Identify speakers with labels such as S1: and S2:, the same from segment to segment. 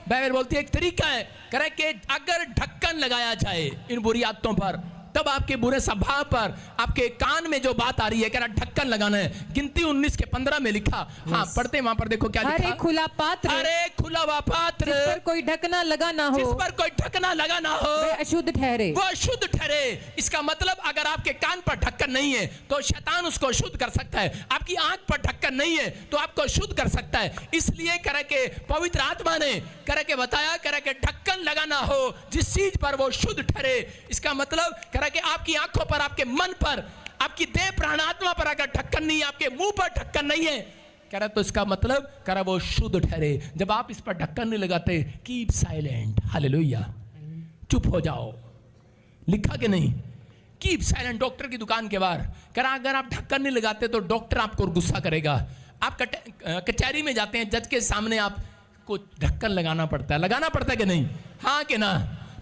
S1: Bible बोलती है एक तरीका है, कह रहा है कि अगर ढक्कन लगाया जाए इन बुरी आदतों पर, तब आपके बुरे स्वभाव पर, आपके कान में जो बात आ रही है, कह रहा ढक्कन लगाना है। गिनती 19:15 में लिखा। हाँ, पढ़ते वहां पर देखो क्या लिखा।
S2: हर एक खुला पात्र,
S1: हर एक खुला हुआ पात्र
S2: जिस पर कोई ढकना लगा ना हो,
S1: जिस पर कोई ढकना लगा ना हो,
S2: वह अशुद्ध ठहरे।
S1: वो अशुद्ध ठहरे। इसका मतलब अगर आपके कान पर ढक्कन नहीं है तो शैतान उसको शुद्ध कर सकता है। आपकी आंख पर ढक्कन नहीं है तो आपको शुद्ध कर सकता है। इसलिए कह के पवित्र आत्मा ने कह के बताया, कह के ढक्कन लगाना हो जिस चीज पर वो शुद्ध ठहरे। इसका मतलब कह कि आपकी आंखों पर, आपके मन पर, आपकी देह प्राण आत्मा पर अगर ढक्कन नहीं है, आपके मुंह पर ढक्कन नहीं है, कह रहा तो इसका मतलब कह रहा वो शुद्ध ठहरे। जब आप इस पर ढक्कन नहीं लगाते, कीप साइलेंट, हालेलुया, चुप हो जाओ। लिखा कि नहीं, कीप साइलेंट। डॉक्टर की दुकान के बाहर कह रहा अगर आप ढक्कन नहीं लगाते तो डॉक्टर आपको गुस्सा करेगा। आप कचहरी में जाते हैं, जज के सामने आपको ढक्कन लगाना पड़ता है कि नहीं? हाँ कि ना?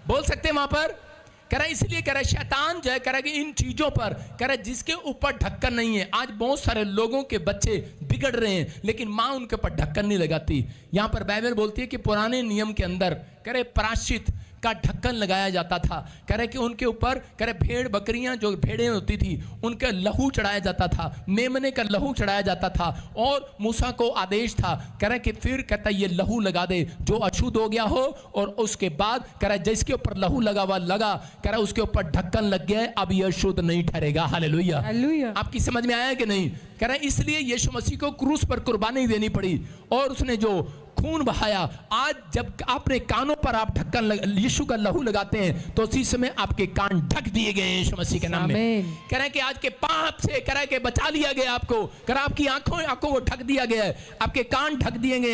S1: बोल सकते हैं वहां पर? कह रहा इसलिए कह रहा शैतान जो है कह रहा कि इन चीजों पर कह रहा जिसके ऊपर ढक्कन नहीं है। आज बहुत सारे लोगों के बच्चे बिगड़ रहे हैं लेकिन माँ उनके ऊपर ढक्कन नहीं लगाती। यहां पर बाइबल बोलती है कि पुराने नियम के अंदर कह रहे प्रायश्चित का ढक्कन लगाया जाता था। कह रहे कि उनके ऊपर कह रहे भेड़ बकरियां जो भेड़ें होती थी उनका लहू चढ़ाया जाता था, मेमने का लहू चढ़ाया जाता था। और मूसा को आदेश था, कह रहे कि फिर कहता ये लहू लगा दे जो अशुद्ध हो गया हो, और उसके बाद कह रहा जिसके ऊपर लहू लगा हुआ लगा, कह रहा उसके ऊपर ढक्कन लग गया, अब ये अशुद्ध नहीं ठहरेगा। हालेलुया। आपकी समझ में आया कि नहीं? कह रहे इसलिए यीशु मसीह को क्रूस पर कुर्बानी देनी पड़ी और उसने जो खून बहाया। आज जब अपने कानों पर आप ढक्कन यीशु का लहू लगाते हैं तो उसी समय आपके कान ढक दिए गए यीशु मसीह के नाम में। कह रहे हैं कि आज के पाप से कह रहे हैं कि बचा लिया गया आपको। कह रहा आपकी आंखों को ढक दिया गया है, आपके कान ढक दिए गए।